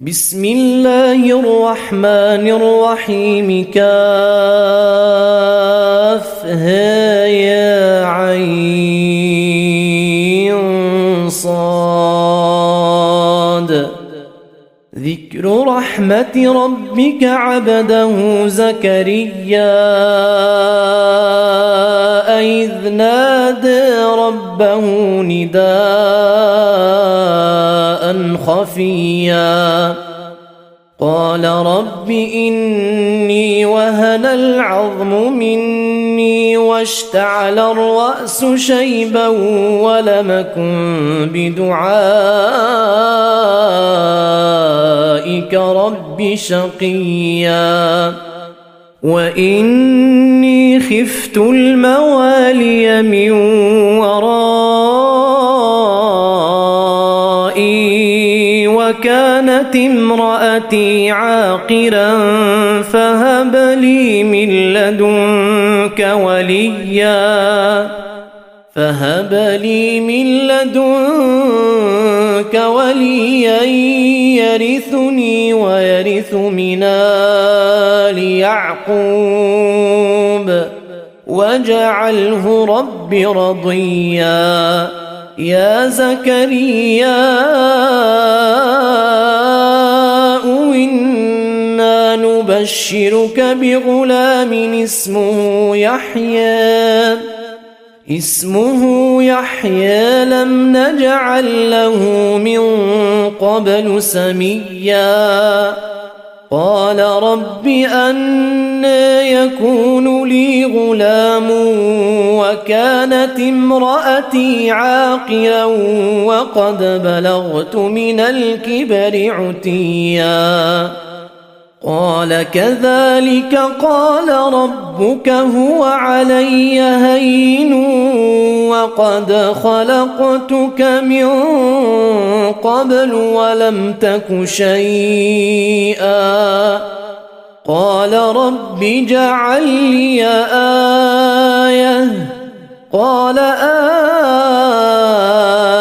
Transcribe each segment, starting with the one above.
بسم الله الرحمن الرحيم كافها يا عين صاد ذكر رحمة ربك عبده زكريا إذ نادى ربه نداء خفيا قال رب إني وهن العظم مني واشتعل الرأس شيبا ولم أكن بدعائك رب شقيا وإني خفت الموالي من ورائي وكانت امرأتي عاقرا فهب لي من لدنك وليا يرثني ويرث من آل يعقوب واجعله رب رضيا يا زكريا إنا نبشرك بغلام اسمه يحيى لم نجعل له من قبل سميا قال رب أنى يكون لي غلام وكانت امرأتي عاقرا وقد بلغت من الكبر عتيا قال كذلك قال ربك هو علي هين وقد خلقتك من قبل ولم تك شيئا قال رب اجعل لي آية قال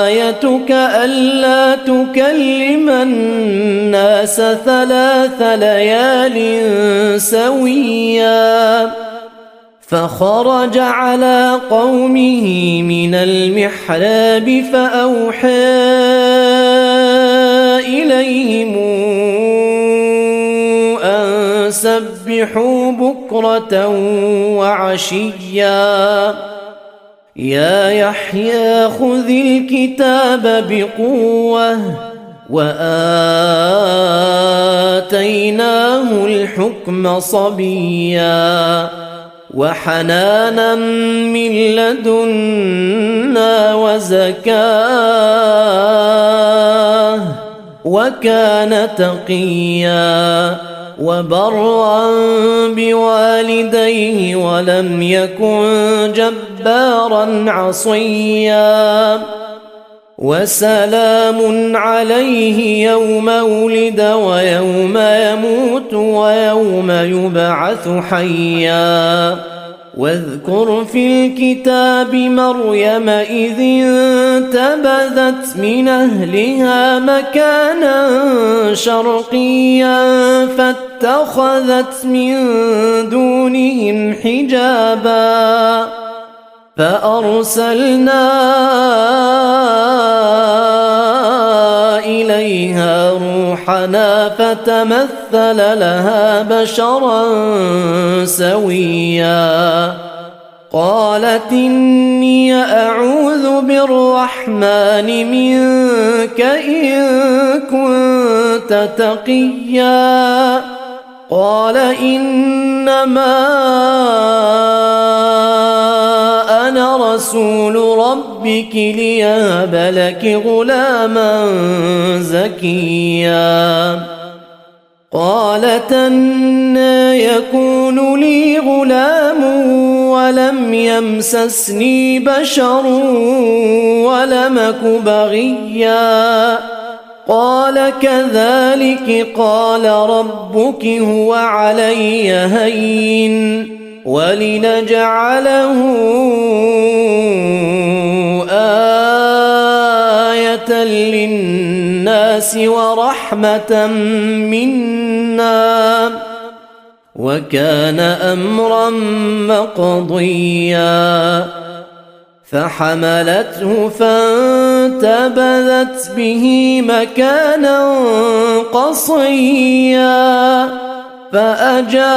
آيتك ألا تكلم الناس 3 ليال سويا فخرج على قومه من المحراب فأوحى إليهم أن سبحوا بكرة وعشيا يا يحيى خذ الكتاب بقوة وآتيناه الحكم صبيا وحنانا من لدنا وزكاة وكان تقيا وبرا بوالديه ولم يكن جبارا عصيا وسلام عليه يوم ولد ويوم يموت ويوم يبعث حيا واذكر في الكتاب مريم إذ انتبذت من أهلها مكانا شرقيا فاتخذت من دونهم حجابا فأرسلنا إليها روحنا فتمثل لها بشرا سويا قالت إني أعوذ بالرحمن منك إن كنت تقيا قال إنما أنا رسول ربك ليهب لك غلاما زكيا قالت أنى يكون لي غلام ولم يمسسني بشر ولم أك بغيا قال كذلك قال ربك هو علي هين ولنجعله آية للناس الناس ورحمة منا وكان أمرا مقضيا فحملته فانتبذت به مكانا قصيا فأجاءها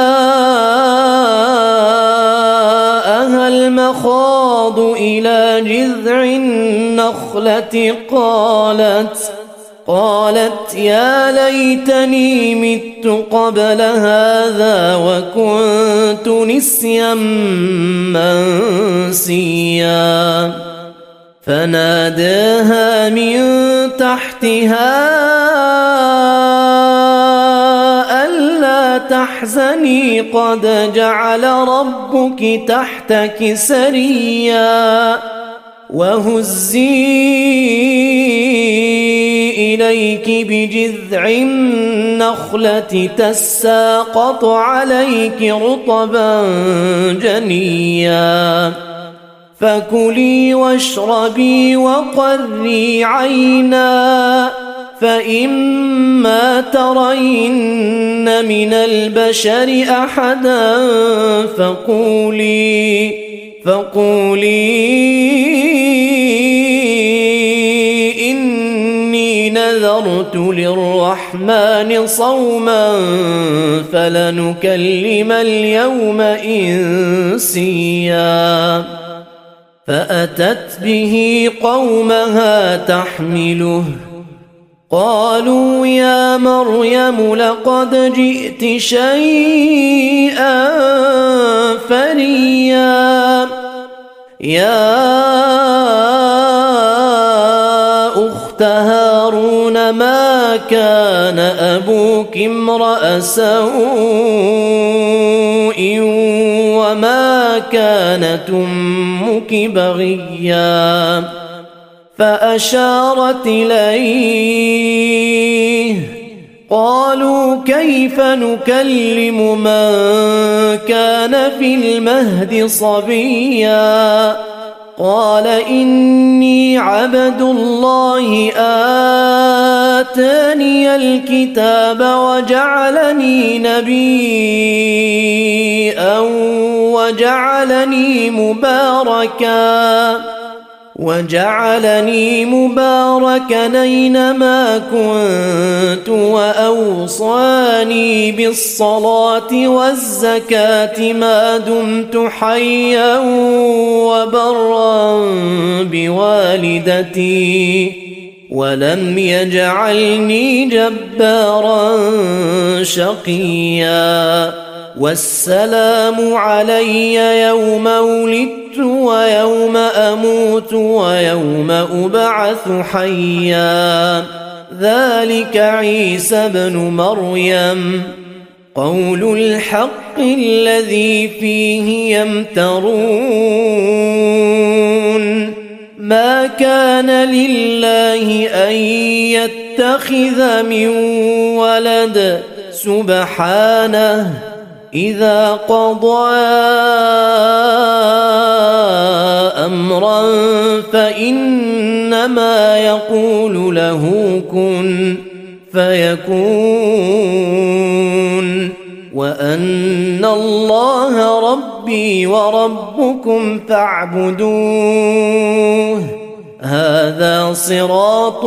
المخاض إلى جذع النخلة قالت يا ليتني مت قبل هذا وكنت نسيا منسيا فناداها من تحتها ألا تحزني قد جعل ربك تحتك سريا وهزي إليك بجذع النخلة تساقط عليك رطبا جنيا فكلي واشربي وقري عينا فإما ترين من البشر أحدا فقولي إني نذرت للرحمن صوما فلنكلم اليوم إنسيا فأتت به قومها تحمله قالوا يا مريم لقد جئت شيئا فريا يا أخت هارون ما كان أبوك امرأ سوء وما كانت أمك بغيا فأشارت إليه قالوا كيف نكلم من كان في المهد صبيا قال إني عبد الله آتاني الكتاب وجعلني نبيا وجعلني مباركا أينما كنت وأوصاني بالصلاة والزكاة ما دمت حيا وبرا بوالدتي ولم يجعلني جبارا شقيا والسلام علي يوم ولدت ويوم أموت ويوم أبعث حيا ذلك عيسى بن مريم قول الحق الذي فيه يمترون ما كان لله أن يتخذ من ولد سبحانه إذا قضى أمرا فإنما يقول له كن فيكون وأن الله ربي وربكم فاعبدوه هذا صراط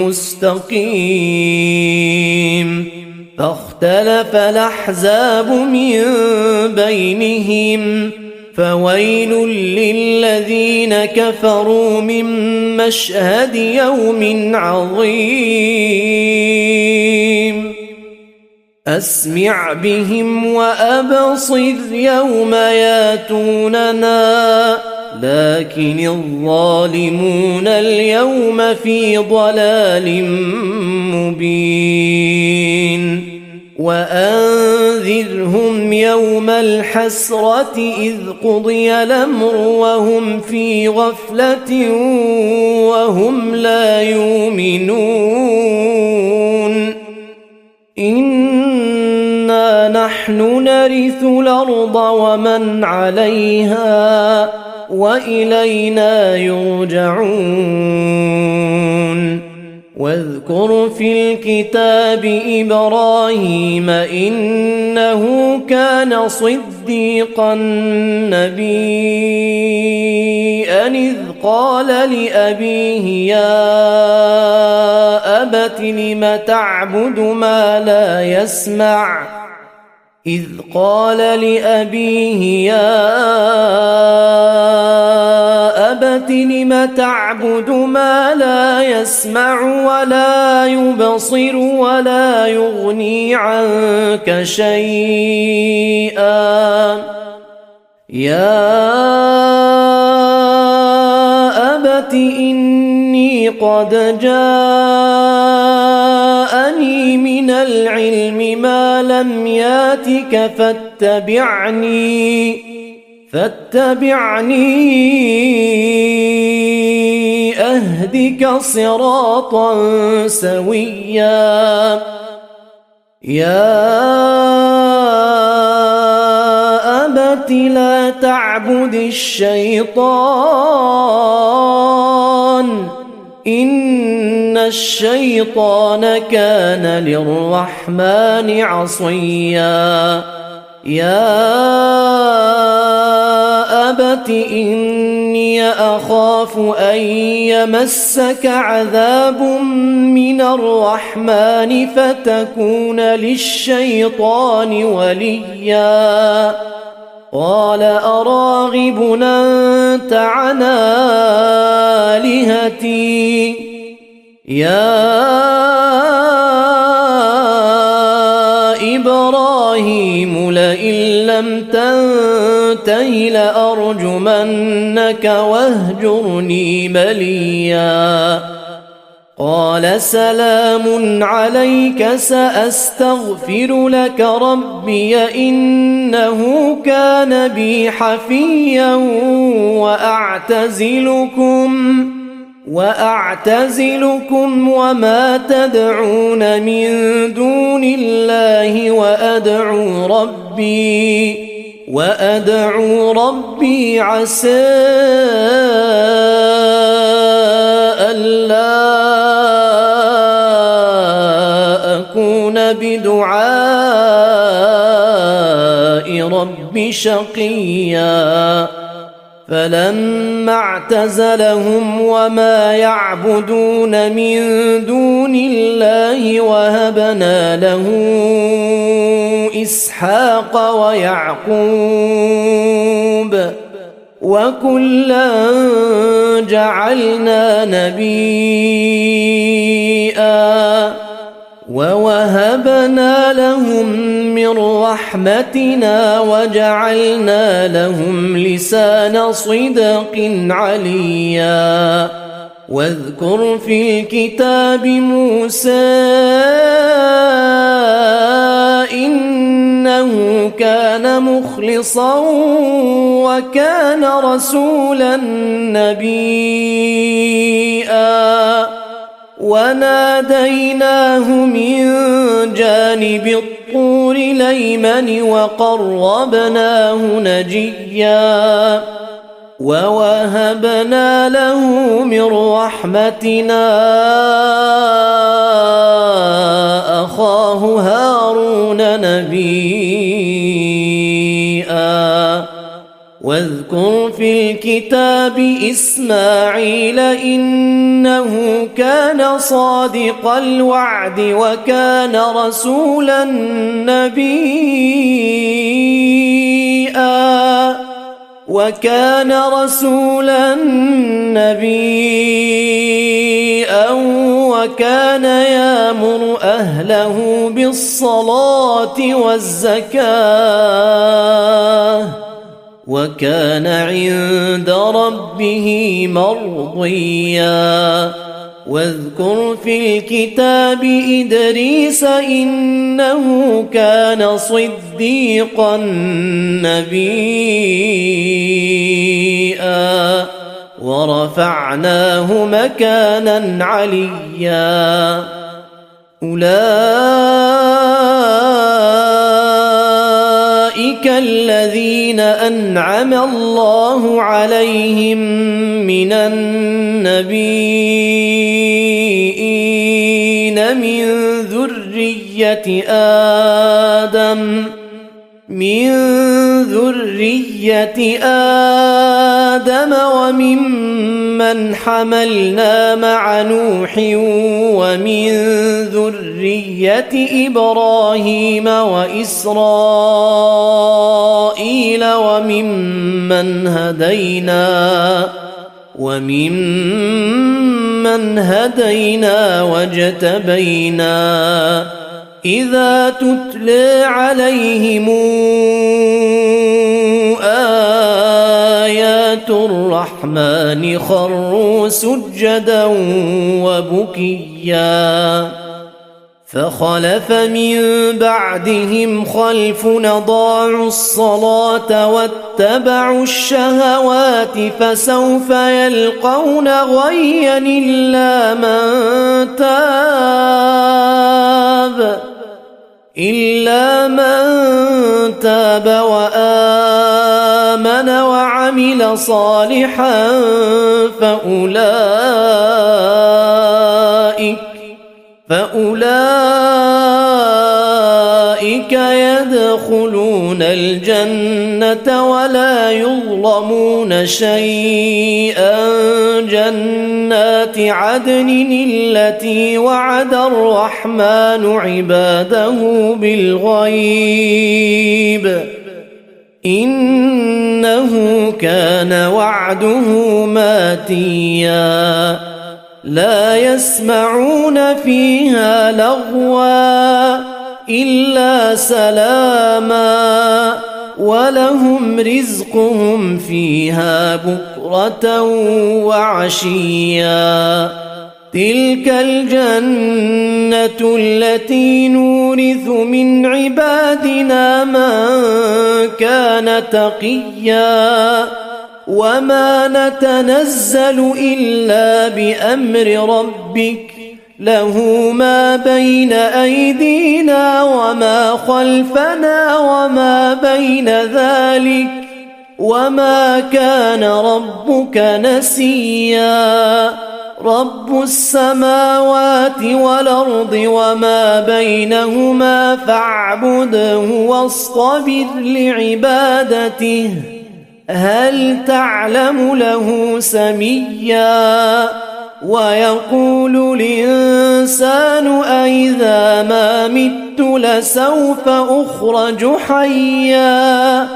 مستقيم فاختلف الأحزاب من بينهم فويل للذين كفروا من مشهد يوم عظيم أسمع بهم وأبصر يوم ياتوننا لكن الظالمون اليوم في ضلال مبين وأنذرهم يوم الحسرة إذ قضي الأمر وهم في غفلة وهم لا يؤمنون إنا نحن نرث الأرض ومن عليها وإلينا يرجعون واذكر في الكتاب إبراهيم إنه كان صديقا نبيا إذ قال لأبيه يا أبت لم تعبد ما لا يسمع إذ قال لأبيه يا أبت لم تعبد ما لا يسمع ولا يبصر ولا يغني عنك شيئا يا أبت إني قد جاءني من العلم ما لم ياتك فاتبعني أهدك صراطا سويا يا أبت لا تعبد الشيطان إن الشيطان كان للرحمن عصيا يا أبت إني أخاف أن يمسك عذاب من الرحمن فتكون للشيطان وليا قال أراغب أنت عن آلهتي يا إبراهيم لئن لم تنته لأرجمنك واهجرني مليا قال سلام عليك سأستغفر لك ربي إنه كان بي حفيا وأعتزلكم وما تدعون من دون الله وأدعو ربي عسى ألا أكون بدعاء ربي شقيا فلما اعتزلهم وما يعبدون من دون الله وهبنا له إسحاق ويعقوب وكلا جعلنا نبيا ووهبنا لهم من رحمتنا وجعلنا لهم لسان صدق عليا واذكر في الكتاب موسى إنه كان مخلصا وكان رسولا نبيا وناديناه من جانب الطور الأيمن وقربناه نجيا ووهبنا له من رحمتنا أخاه هارون نبيا واذكر في الكتاب إسماعيل إنه كان صادق الوعد وكان رسولا نبيا وكان يأمر أهله بالصلاة والزكاة وكان عند ربه مرضيا واذكر في الكتاب إدريس إنه كان صديقا نبيا ورفعناه مكانا عليا أولئك الذين أنعم الله عليهم من النبيين آدم وممن حملنا مع نوح ومن ذرية إبراهيم وإسرائيل وممن هدينا واجتبينا إذا تتلى عليهم آيات الرحمن خروا سجدا وبكيا فخلف من بعدهم خلف أضاعوا الصلاة واتبعوا الشهوات فسوف يلقون غيا إلا من تاب وآمن وعمل صالحا فأولئك يدخلون الجنة ولا يظلمون شيئا جنات عدن التي وعد الرحمن عباده بالغيب إنه كان وعده ماتيا لا يسمعون فيها لغوا إلا سلاما ولهم رزقهم فيها بكرة وعشيا تلك الجنة التي نورث من عبادنا من كان تقيا وما نتنزل إلا بأمر ربك له ما بين أيدينا وما خلفنا وما بين ذلك وما كان ربك نسيا رب السماوات والأرض وما بينهما فاعبده واصطبر لعبادته هل تعلم له سميا ويقول الإنسان أئذا ما مت لسوف أخرج حيا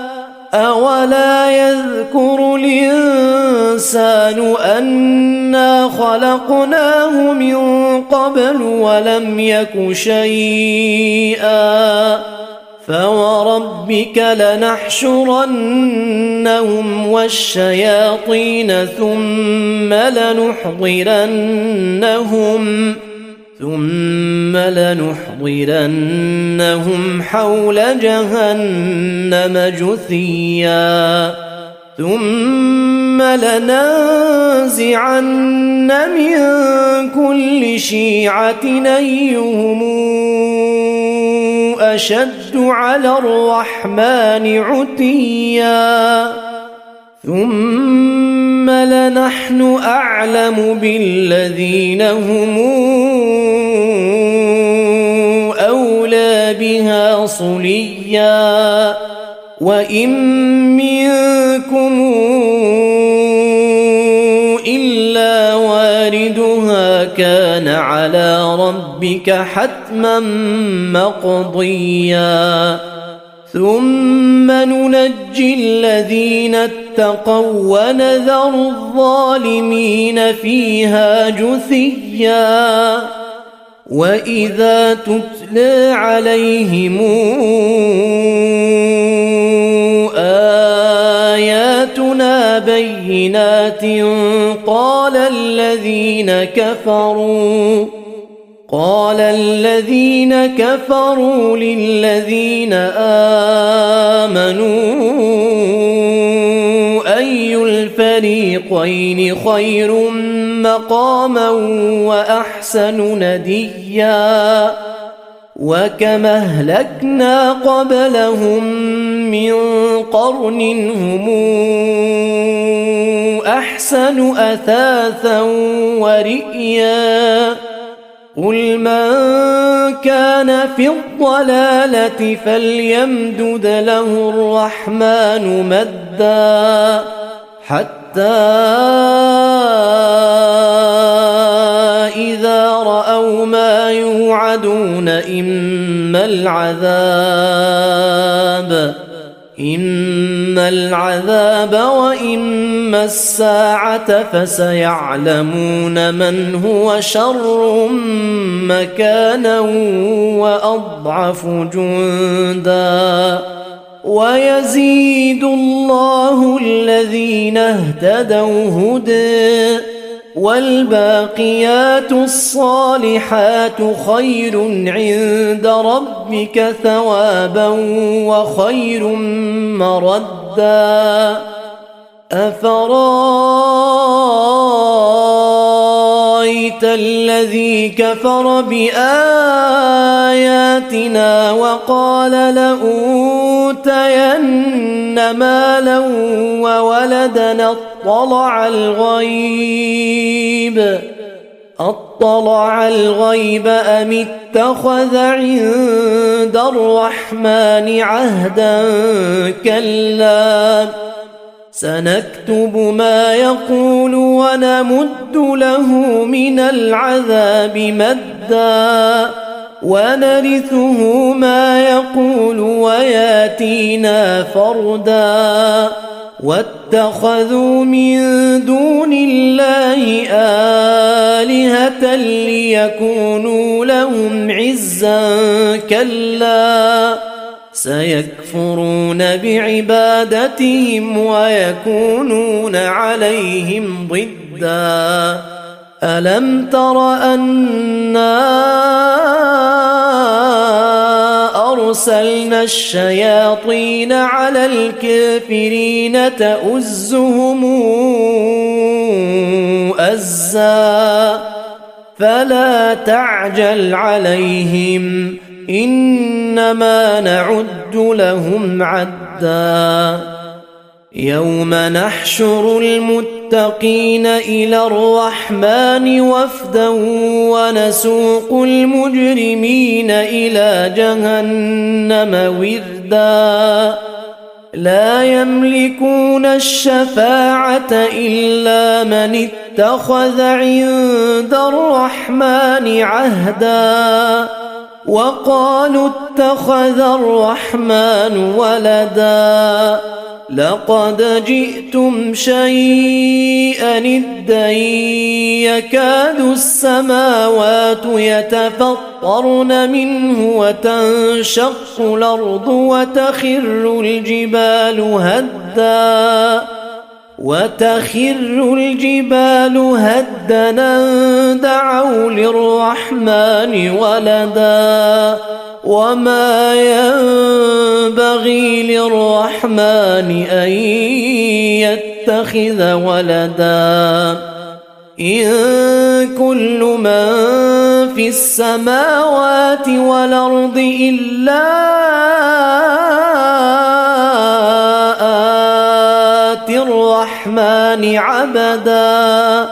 أولا يذكر الإنسان أنا خلقناه من قبل ولم يك شيئا فوربك لنحشرنهم والشياطين ثم لنحضرنهم حول جهنم جثيا ثم لننزعن من كل شيعة أيهم أشد على الرحمن عتيا ثم لنحن أعلم بالذين هم أولى بها صليا وإن منكم إلا واردها كان على ربك حتما مقضيا ثم ننجي الذين اتقوا ونذر الظالمين فيها جثيا وإذا تتلى عليهم آياتنا بينات قال الذين كفروا للذين آمنوا أي الفريقين خير مقاما وأحسن نديا وكما أهلكنا قبلهم من قرن هم أحسن أثاثا ورئيا قل من كان في الضلالة فليمدد له الرحمن مدا حتى إذا رأوا ما يوعدون إما العذاب وإما الساعة فسيعلمون من هو شر مكانا وأضعف جندا ويزيد الله الذين اهتدوا هدى والباقيات الصالحات خير عند ربك ثوابا وخير مردا أفرأيت الذي كفر بآياتنا وقال لأوتين مالا وولدا أطلع الغيب أم اتخذ عند الرحمن عهدا كلا سنكتب ما يقول ونمد له من العذاب مدا ونرثه ما يقول وياتينا فردا واتخذوا من دون الله آلهة ليكونوا لهم عزا كلا سيكفرون بعبادتهم ويكونون عليهم ضدا ألم تر أنا أرسلنا الشياطين على الكافرين تؤزهم أزا فلا تعجل عليهم إنما نعد لهم عدا يوم نحشر المتقين إلى الرحمن وفدا ونسوق المجرمين إلى جهنم وردا لا يملكون الشفاعة إلا من اتخذ عند الرحمن عهدا وقالوا اتخذ الرحمن ولدا لقد جئتم شيئا إدا يكاد السماوات يتفطرن منه وتنشق الأرض وتخر الجبال هدا دعوا للرحمن ولدا وما ينبغي للرحمن أن يتخذ ولدا إن كل من في السماوات والأرض إلا آتي الرحمن عبدا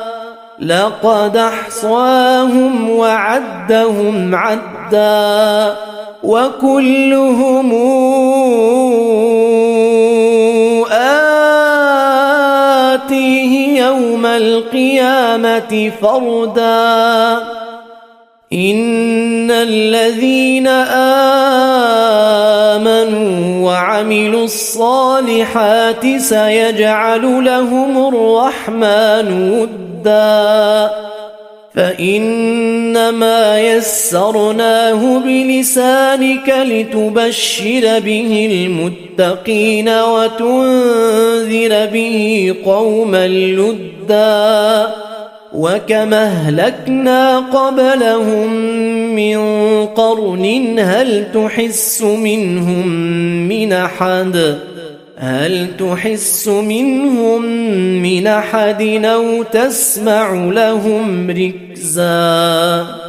لقد أحصاهم وعدهم عدا وكلهم آتيه يوم القيامة فردا إن الذين آمنوا وعملوا الصالحات سيجعل لهم الرحمن ودا فإنما يسرناه بلسانك لتبشر به المتقين وتنذر به قوما لدا وكما أهلكنا قبلهم من قرن هل تحس منهم من أحد أو تسمع لهم ركزا